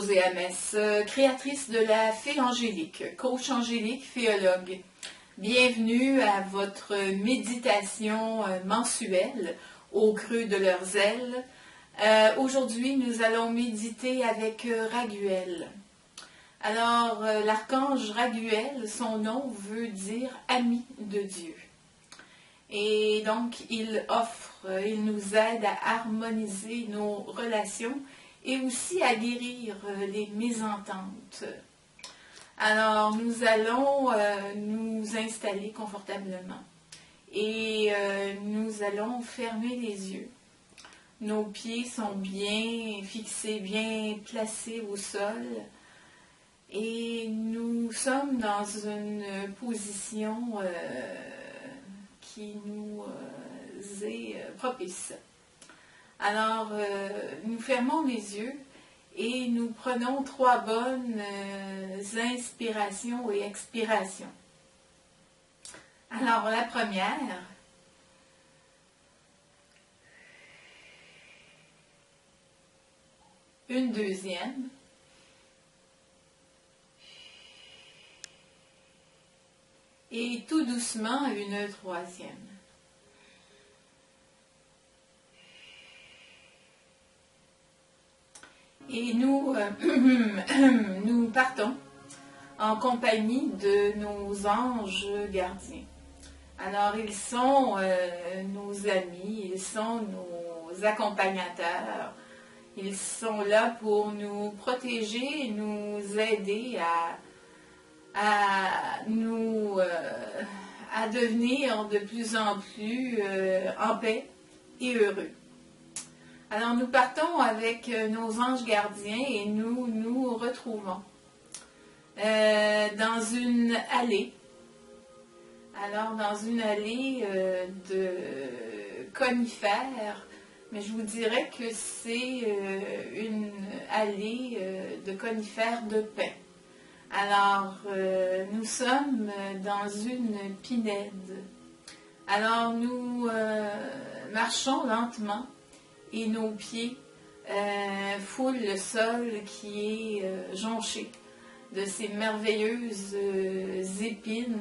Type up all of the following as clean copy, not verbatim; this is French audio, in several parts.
Marie-Josée Hamès, créatrice de la Fée Angélique, coach angélique, féologue. Bienvenue à votre méditation mensuelle au creux de leurs ailes. Aujourd'hui, nous allons méditer avec Raguel. Alors, l'archange Raguel, son nom veut dire ami de Dieu. Et donc, il nous aide à harmoniser nos relations et aussi à guérir les mésententes. Alors, nous allons nous installer confortablement et nous allons fermer les yeux. Nos pieds sont bien fixés, bien placés au sol et nous sommes dans une position qui nous est propice. Alors, nous fermons les yeux et nous prenons 3 bonnes inspirations et expirations. Alors, la première, une deuxième, et tout doucement une troisième. Et nous partons en compagnie de nos anges gardiens. Alors, ils sont nos amis, ils sont nos accompagnateurs. Ils sont là pour nous protéger, nous aider à devenir de plus en plus en paix et heureux. Alors, nous partons avec nos anges gardiens et nous nous retrouvons dans une allée. Alors, dans une allée de conifères, mais je vous dirais que c'est une allée de conifères de pin. Alors, nous sommes dans une pinède. Alors, nous marchons lentement et nos pieds foulent le sol qui est jonché de ces merveilleuses épines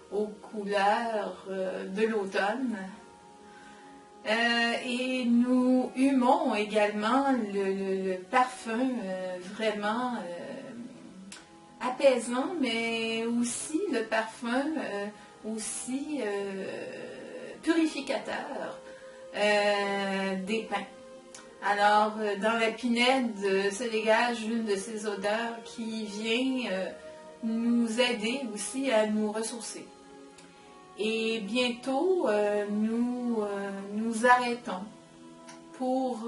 aux couleurs de l'automne. Et nous humons également le parfum vraiment apaisant, mais aussi le parfum aussi purificateur des pins. Alors, dans la pinède se dégage une de ces odeurs qui vient nous aider aussi à nous ressourcer. Et bientôt, nous arrêtons pour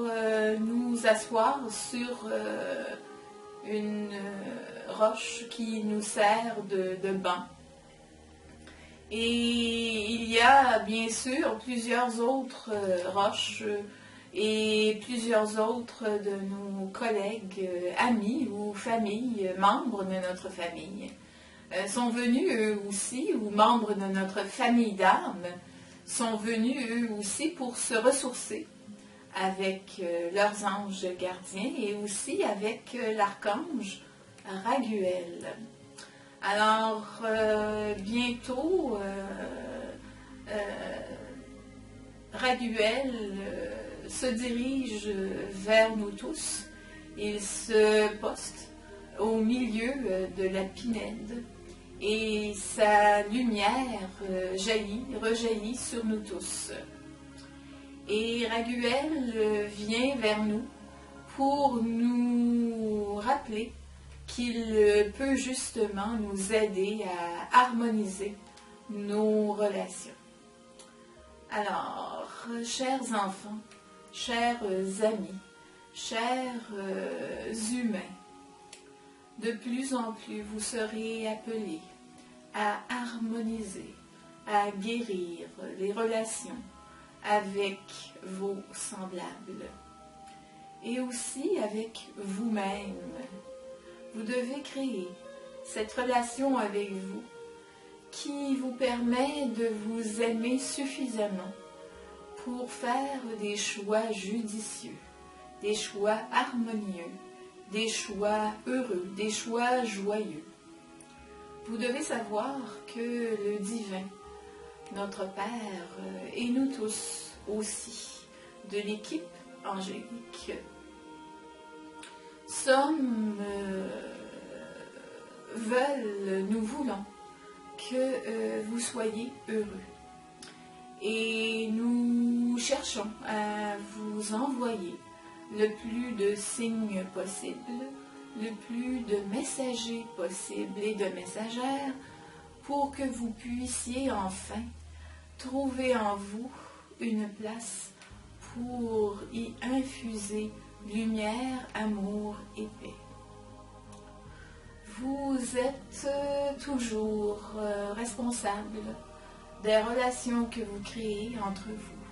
nous asseoir sur une roche qui nous sert de banc. Et il y a bien sûr plusieurs autres roches et plusieurs autres de nos collègues, amis ou familles, membres de notre famille, sont venus eux aussi, ou membres de notre famille d'âme, sont venus eux aussi pour se ressourcer avec leurs anges gardiens et aussi avec l'archange Raguel. Alors, bientôt, Raguel se dirige vers nous tous. Il se poste au milieu de la pinède et sa lumière rejaillit sur nous tous. Et Raguel vient vers nous pour nous rappeler qu'il peut justement nous aider à harmoniser nos relations. Alors, chers enfants, chers amis, chers humains, de plus en plus vous serez appelés à harmoniser, à guérir les relations avec vos semblables et aussi avec vous-même. Vous devez créer cette relation avec vous qui vous permet de vous aimer suffisamment pour faire des choix judicieux, des choix harmonieux, des choix heureux, des choix joyeux. Vous devez savoir que le divin, notre Père, et nous tous aussi, de l'équipe angélique, nous voulons que vous soyez heureux. Et nous cherchons à vous envoyer le plus de signes possible, le plus de messagers possibles et de messagères pour que vous puissiez enfin trouver en vous une place pour y infuser lumière, amour et paix. Vous êtes toujours responsable des relations que vous créez entre vous.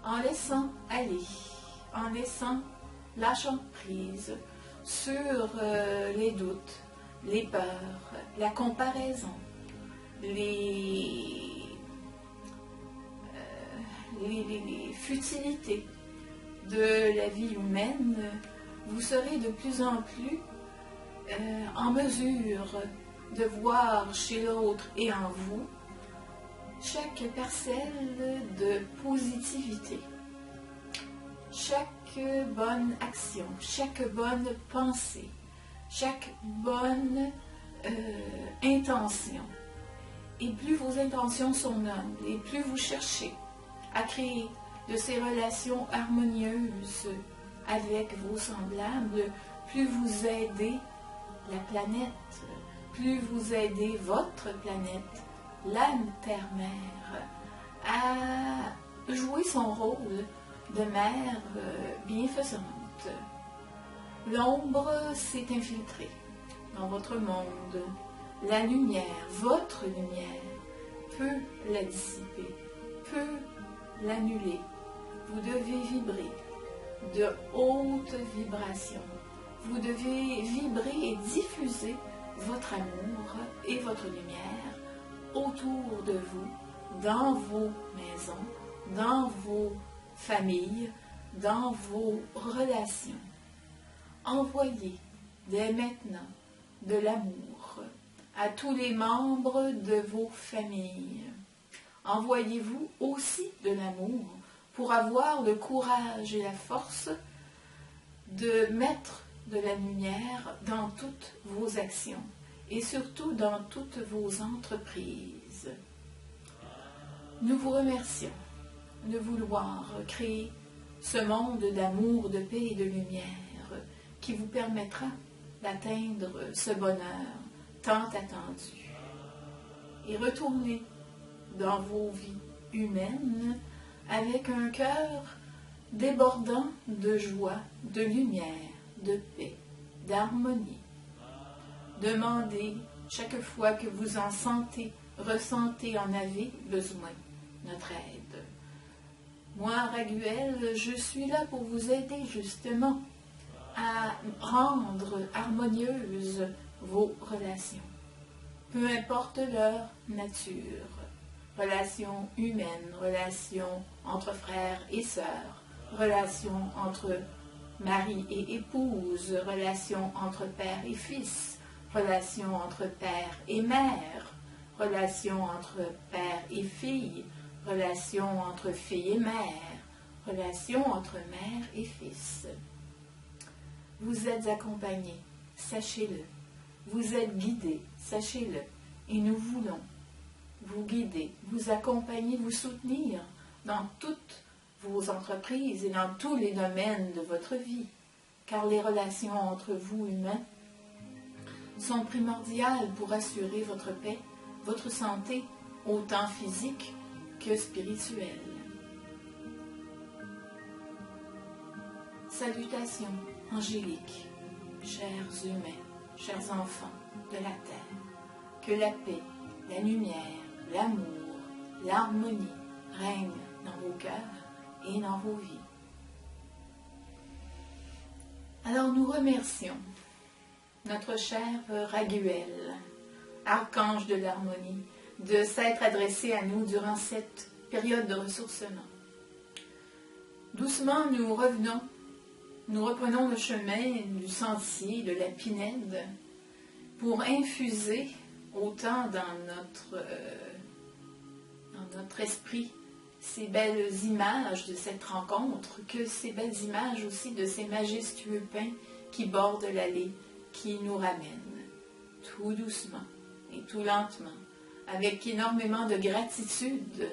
En laissant aller, en lâchant prise sur les doutes, les peurs, la comparaison, les futilités de la vie humaine, vous serez de plus en plus en mesure de voir chez l'autre et en vous chaque parcelle de positivité, chaque bonne action, chaque bonne pensée, chaque bonne intention. Et plus vos intentions sont nobles, et plus vous cherchez à créer de ces relations harmonieuses avec vos semblables, plus vous aidez la planète, plus vous aidez votre planète, la Terre-Mère, à jouer son rôle de mère bienfaisante. L'ombre s'est infiltrée dans votre monde. La lumière, votre lumière, peut la dissiper, peut l'annuler. Vous devez vibrer de hautes vibrations. Vous devez vibrer et diffuser votre amour et votre lumière autour de vous, dans vos maisons, dans vos familles, dans vos relations. Envoyez dès maintenant de l'amour à tous les membres de vos familles. Envoyez-vous aussi de l'amour pour avoir le courage et la force de mettre de la lumière dans toutes vos actions et surtout dans toutes vos entreprises. Nous vous remercions de vouloir créer ce monde d'amour, de paix et de lumière qui vous permettra d'atteindre ce bonheur tant attendu. Et retournez dans vos vies humaines avec un cœur débordant de joie, de lumière, de paix, d'harmonie. Demandez chaque fois que vous en ressentez, en avez besoin, notre aide. Moi, Raguel, je suis là pour vous aider justement à rendre harmonieuses vos relations, peu importe leur nature. Relations humaines, relations entre frères et sœurs, relations entre mari et épouse, relations entre père et fils, relations entre père et mère, relations entre père et fille, relations entre fille et mère, relations entre mère et fils. Vous êtes accompagnés, sachez-le. Vous êtes guidés, sachez-le. Et nous voulons vous guider, vous accompagner, vous soutenir dans toutes vos entreprises et dans tous les domaines de votre vie, car les relations entre vous humains sont primordiales pour assurer votre paix, votre santé, autant physique que spirituelle. Salutations angéliques, chers humains, chers enfants de la terre, que la paix, la lumière, l'amour, l'harmonie règnent dans vos cœurs et dans vos vies. Alors nous remercions notre cher Raguel, archange de l'harmonie, de s'être adressé à nous durant cette période de ressourcement. Doucement, nous revenons nous reprenons le chemin du sentier de la Pinède pour infuser autant dans notre esprit ces belles images de cette rencontre que ces belles images aussi de ces majestueux pins qui bordent l'allée, qui nous ramènent tout doucement et tout lentement, avec énormément de gratitude,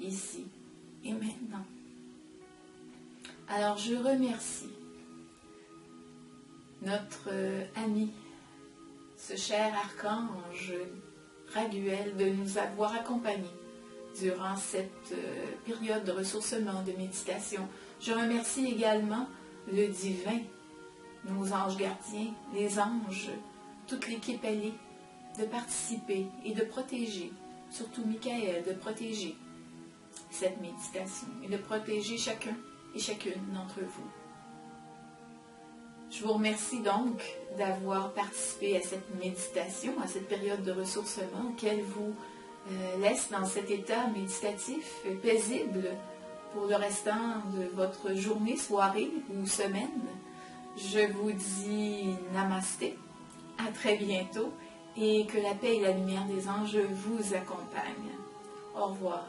ici et maintenant. Alors je remercie notre ami, ce cher archange Raguel, de nous avoir accompagnés durant cette période de ressourcement, de méditation. Je remercie également le divin, nos anges gardiens, les anges, toute l'équipe alliée, de participer et de protéger, surtout Michael, de protéger cette méditation et de protéger chacun et chacune d'entre vous. Je vous remercie donc d'avoir participé à cette méditation, à cette période de ressourcement, qu'elle vous laisse dans cet état méditatif paisible pour le restant de votre journée, soirée ou semaine. Je vous dis namasté, à très bientôt et que la paix et la lumière des anges vous accompagnent. Au revoir.